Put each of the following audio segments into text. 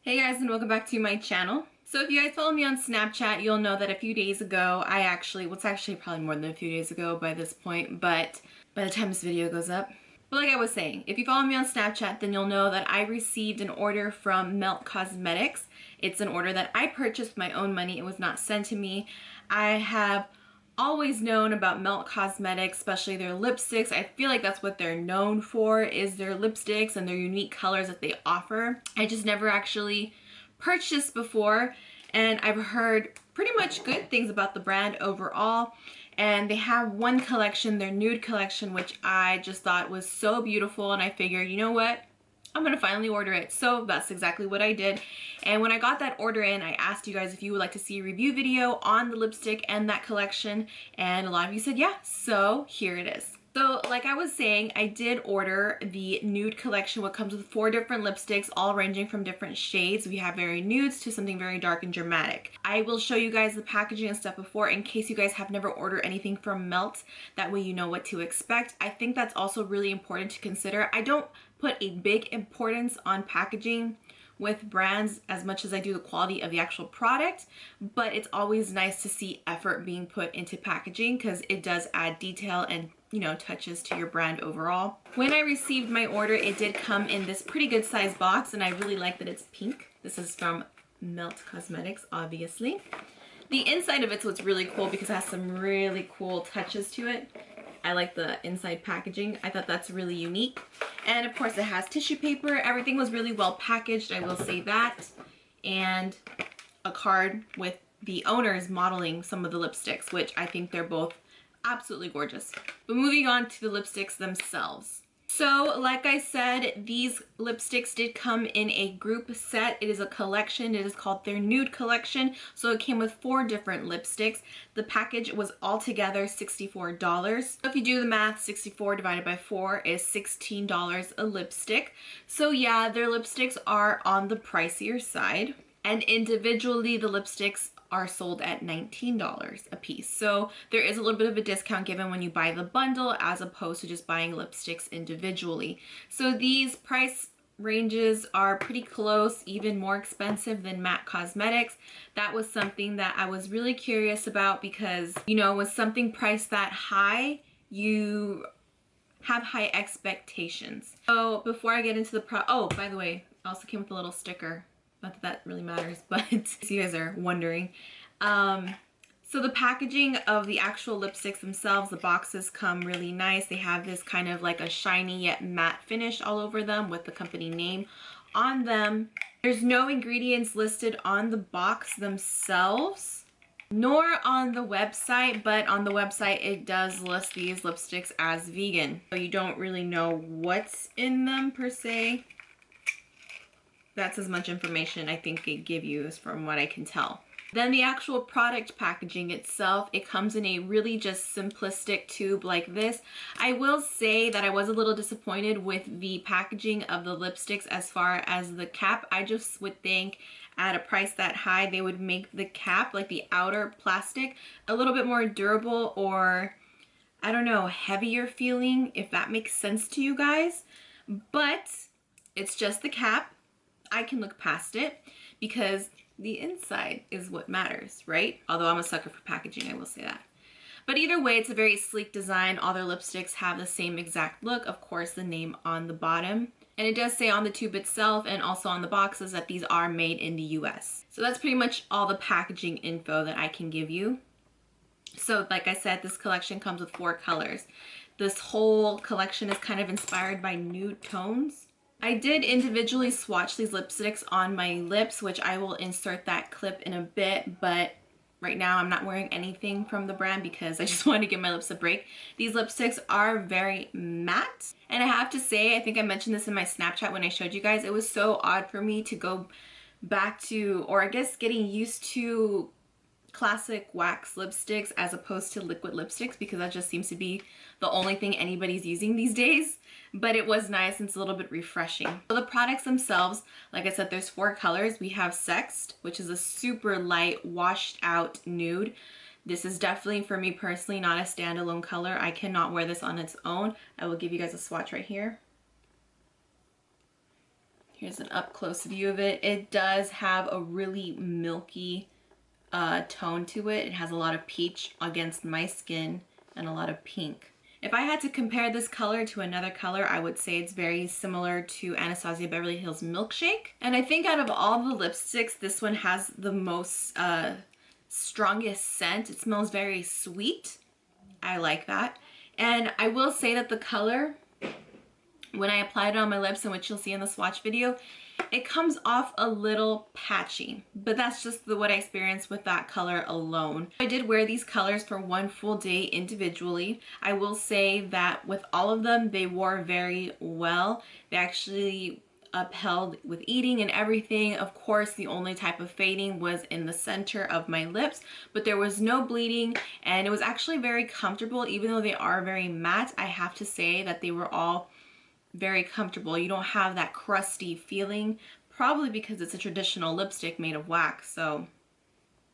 Hey guys, and welcome back to my channel. So if you guys follow me on Snapchat, you'll know that a few days ago, it's actually probably more than a few days ago by this point, but by the time this video goes up. But like I was saying, if you follow me on Snapchat, then you'll know that I received an order from Melt Cosmetics. It's an order that I purchased with my own money. It was not sent to me. I have always known about Melt Cosmetics, especially their lipsticks. I feel like that's what they're known for, is their lipsticks and their unique colors that they offer. I just never actually purchased before, and I've heard pretty much good things about the brand overall. And they have one collection, their NoOd Collection, which I just thought was so beautiful, and I figured, you know what? I'm gonna finally order it. So that's exactly what I did. And when I got that order in, I asked you guys if you would like to see a review video on the lipstick and that collection, and a lot of you said yeah, so here it is. So like I was saying, I did order the NoOd Collection, what comes with 4 different lipsticks, all ranging from different shades. We have very nudes to something very dark and dramatic. I will show you guys the packaging and stuff before, in case you guys have never ordered anything from Melt. That way you know what to expect. I think that's also really important to consider. I don't put a big importance on packaging with brands as much as I do the quality of the actual product, but it's always nice to see effort being put into packaging because it does add detail and, you know, touches to your brand overall. When I received my order, it did come in this pretty good size box, and I really like that it's pink. This is from Melt Cosmetics, obviously. The inside of it's what's really cool because it has some really cool touches to it. I like the inside packaging. I thought that's really unique. And of course it has tissue paper. Everything was really well packaged, I will say that. And a card with the owners modeling some of the lipsticks, which I think they're both absolutely gorgeous. But moving on to the lipsticks themselves. So like I said, these lipsticks did come in a group set. It is a collection. It is called their NoOd Collection. So it came with 4 different lipsticks. The package was altogether $64. So if you do the math, 64 divided by 4 is $16 a lipstick. So yeah, their lipsticks are on the pricier side. And individually, the lipsticks are sold at $19 a piece. So there is a little bit of a discount given when you buy the bundle as opposed to just buying lipsticks individually. So these price ranges are pretty close, even more expensive than MAC Cosmetics. That was something that I was really curious about because, you know, with something priced that high, you have high expectations. So before I get into the oh, by the way, I also came with a little sticker. Not that that really matters, but if you guys are wondering. So the packaging of the actual lipsticks themselves, the boxes come really nice. They have this kind of like a shiny yet matte finish all over them with the company name on them. There's no ingredients listed on the box themselves, nor on the website, but on the website it does list these lipsticks as vegan. So you don't really know what's in them per se. That's as much information I think they give you from what I can tell. Then the actual product packaging itself, it comes in a really just simplistic tube like this. I will say that I was a little disappointed with the packaging of the lipsticks as far as the cap. I just would think at a price that high, they would make the cap, like the outer plastic, a little bit more durable, or I don't know, heavier feeling, if that makes sense to you guys. But it's just the cap. I can look past it because the inside is what matters, right? Although I'm a sucker for packaging, I will say that. But either way, it's a very sleek design. All their lipsticks have the same exact look. Of course, the name on the bottom. And it does say on the tube itself and also on the boxes that these are made in the US. So that's pretty much all the packaging info that I can give you. So like I said, this collection comes with 4 colors. This whole collection is kind of inspired by nude tones. I did individually swatch these lipsticks on my lips, which I will insert that clip in a bit, but right now I'm not wearing anything from the brand because I just wanted to give my lips a break. These lipsticks are very matte, and I have to say, I think I mentioned this in my Snapchat when I showed you guys, it was so odd for me to go back to, or I guess getting used to classic wax lipsticks as opposed to liquid lipsticks, because that just seems to be the only thing anybody's using these days. But it was nice and it's a little bit refreshing. So the products themselves, like I said, there's 4 colors. We have Sexed, which is a super light washed out nude. This is definitely, for me personally, not a standalone color. I cannot wear this on its own. I will give you guys a swatch right here. Here's an up close view of it. It does have a really milky tone to it. It has a lot of peach against my skin and a lot of pink. If I had to compare this color to another color, I would say it's very similar to Anastasia Beverly Hills Milkshake. And I think out of all the lipsticks, this one has the most strongest scent. It smells very sweet. I like that. And I will say that the color, when I apply it on my lips, and which you'll see in the swatch video, it comes off a little patchy, but that's just what I experienced with that color alone. I did wear these colors for one full day individually. I will say that with all of them, they wore very well. They actually upheld with eating and everything. Of course, the only type of fading was in the center of my lips, but there was no bleeding, and it was actually very comfortable. Even though they are very matte, I have to say that they were all very comfortable. You don't have that crusty feeling, probably because it's a traditional lipstick made of wax, so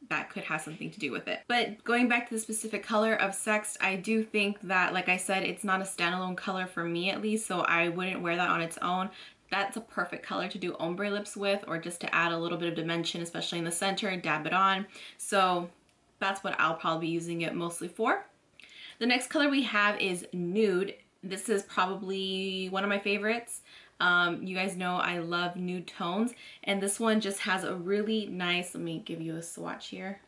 that could have something to do with it. But going back to the specific color of Sext, I do think that, like I said, it's not a standalone color for me at least, so I wouldn't wear that on its own. That's a perfect color to do ombre lips with, or just to add a little bit of dimension, especially in the center, and dab it on. So that's what I'll probably be using it mostly for. The next color we have is Nude. This is probably one of my favorites. You guys know I love nude tones, and this one just has a really nice, let me give you a swatch here.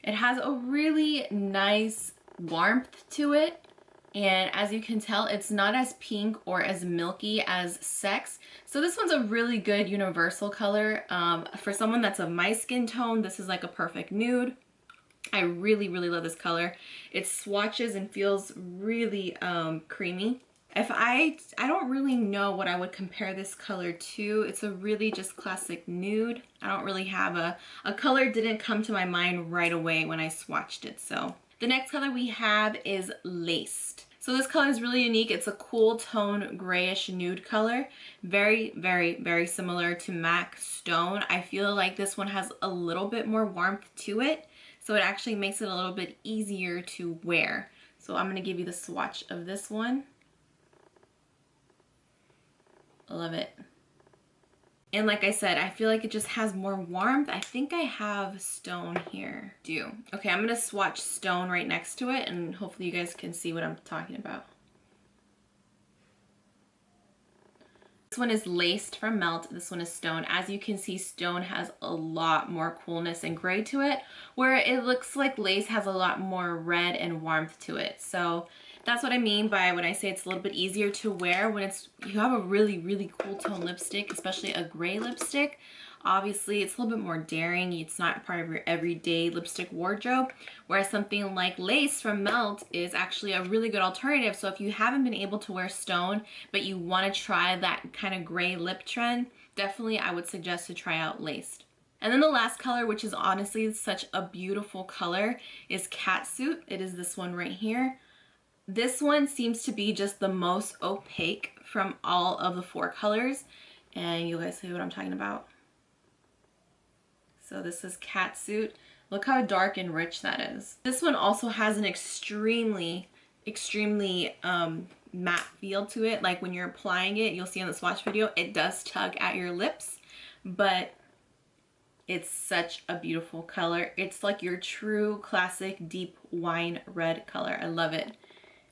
It has a really nice warmth to it, and as you can tell, it's not as pink or as milky as Sext. So this one's a really good universal color. For someone that's of my skin tone, this is like a perfect nude. I really, really love this color. It swatches and feels really creamy. I don't really know what I would compare this color to. It's a really just classic nude. I don't really have a color didn't come to my mind right away when I swatched it. So the next color we have is Laced. So this color is really unique. It's a cool tone grayish nude color. Very, very, very similar to MAC Stone. I feel like this one has a little bit more warmth to it, so it actually makes it a little bit easier to wear. So I'm gonna give you the swatch of this one. I love it. And like I said, I feel like it just has more warmth. I think I have Stone here. Okay, I'm gonna swatch Stone right next to it, and hopefully you guys can see what I'm talking about. This one is Laced from Melt. This one is Stone. As you can see, Stone has a lot more coolness and gray to it, where it looks like Lace has a lot more red and warmth to it. So that's what I mean by when I say it's a little bit easier to wear when you have a really, really cool tone lipstick, especially a gray lipstick. Obviously, it's a little bit more daring. It's not part of your everyday lipstick wardrobe, whereas something like Lace from Melt is actually a really good alternative. So if you haven't been able to wear Stone, but you want to try that kind of gray lip trend, definitely I would suggest to try out Laced. And then the last color, which is honestly such a beautiful color, is Catsuit. It is this one right here. This one seems to be just the most opaque from all of the 4 colors, and you guys see what I'm talking about. So this is Catsuit. Look how dark and rich that is. This one also has an extremely, extremely matte feel to it. Like when you're applying it, you'll see in the swatch video, it does tug at your lips, but it's such a beautiful color. It's like your true classic deep wine red color. I love it.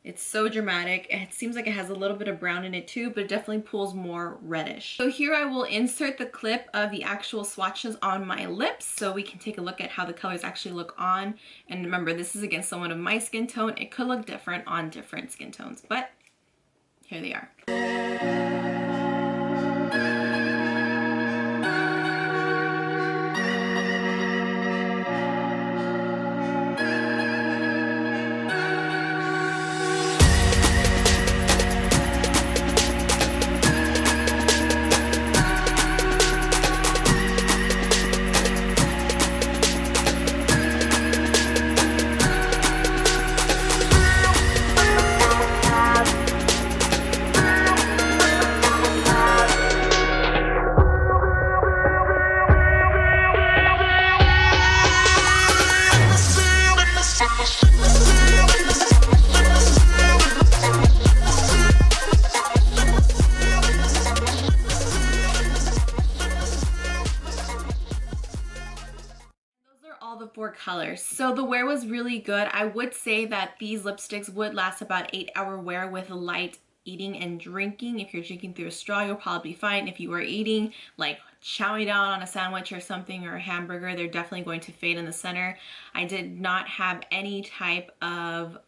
It's so dramatic. It seems like it has a little bit of brown in it too, but it definitely pulls more reddish. So here I will insert the clip of the actual swatches on my lips so we can take a look at how the colors actually look on. And remember, this is against someone of my skin tone. It could look different on different skin tones, but here they are. the 4 colors. So the wear was really good. I would say that these lipsticks would last about 8-hour wear with light eating and drinking. If you're drinking through a straw, you'll probably be fine. If you are eating, like chowing down on a sandwich or something or a hamburger, they're definitely going to fade in the center. I did not have any type of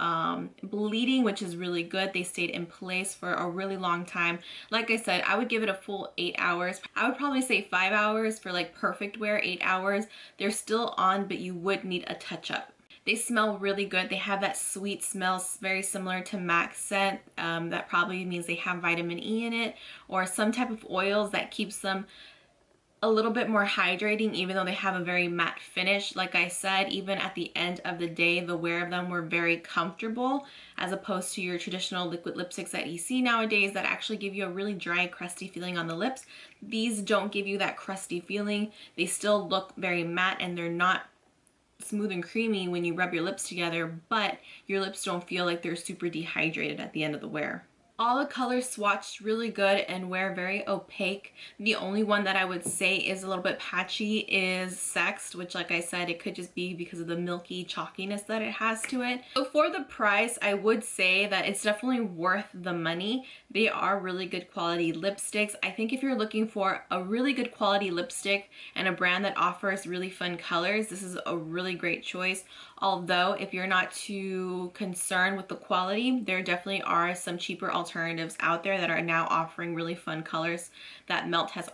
bleeding, which is really good. They stayed in place for a really long time. Like I said, I would give it a full 8 hours. I would probably say 5 hours for like perfect wear, 8 hours. They're still on, but you would need a touch up. They smell really good. They have that sweet smell, very similar to MAC scent. That probably means they have vitamin E in it or some type of oils that keeps them a little bit more hydrating, even though they have a very matte finish. Like I said, even at the end of the day, the wear of them were very comfortable as opposed to your traditional liquid lipsticks that you see nowadays that actually give you a really dry, crusty feeling on the lips. These don't give you that crusty feeling. They still look very matte and they're not smooth and creamy when you rub your lips together, but your lips don't feel like they're super dehydrated at the end of the wear. All the colors swatched really good and wear very opaque. The only one that I would say is a little bit patchy is Sexed, which like I said, it could just be because of the milky chalkiness that it has to it. So for the price, I would say that it's definitely worth the money. They are really good quality lipsticks. I think if you're looking for a really good quality lipstick and a brand that offers really fun colors, this is a really great choice. Although if you're not too concerned with the quality, there definitely are some cheaper alternatives out there that are now offering really fun colors that Melt has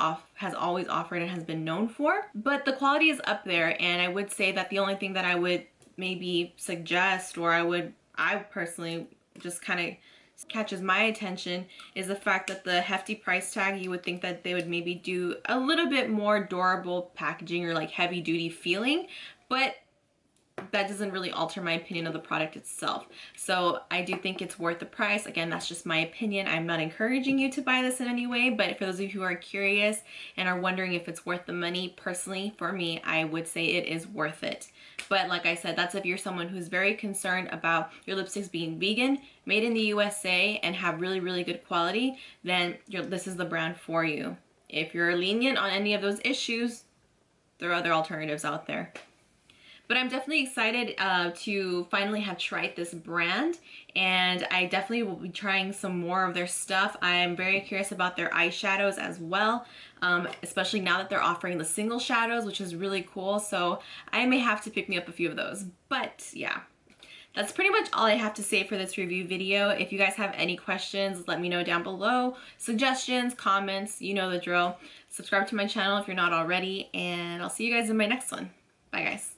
always offered and has been known for. But the quality is up there, and I would say that the only thing that I would maybe suggest, or I personally just kind of catches my attention, is the fact that the hefty price tag, you would think that they would maybe do a little bit more durable packaging or like heavy duty feeling, but that doesn't really alter my opinion of the product itself. So I do think it's worth the price. Again, that's just my opinion. I'm not encouraging you to buy this in any way, but for those of you who are curious and are wondering if it's worth the money, personally, for me, I would say it is worth it. But like I said, that's if you're someone who's very concerned about your lipsticks being vegan, made in the USA, and have really, really good quality, then this is the brand for you. If you're lenient on any of those issues, there are other alternatives out there. But I'm definitely excited to finally have tried this brand, and I definitely will be trying some more of their stuff. I'm very curious about their eyeshadows as well, especially now that they're offering the single shadows, which is really cool. So I may have to pick me up a few of those. But yeah, that's pretty much all I have to say for this review video. If you guys have any questions, let me know down below. Suggestions, comments, you know the drill. Subscribe to my channel if you're not already, and I'll see you guys in my next one. Bye guys.